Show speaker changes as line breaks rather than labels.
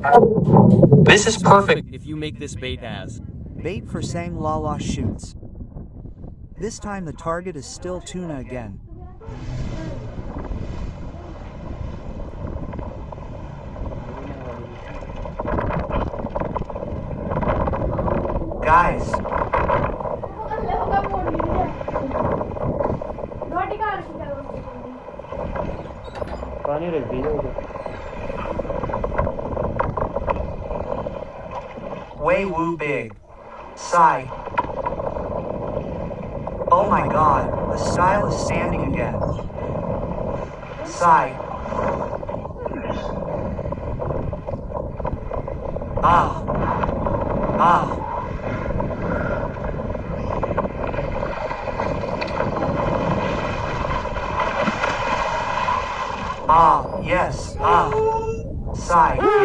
This is perfect if you make this bait as
Bait for Sang Lala shoots. This time the target is still tuna again. Guys,
पानी रख दीजिए उधर।
way woo big. Sigh. Oh my god, the style is standing again. Sigh. Ah. Ah. Ah, yes, ah. Sigh, yeah.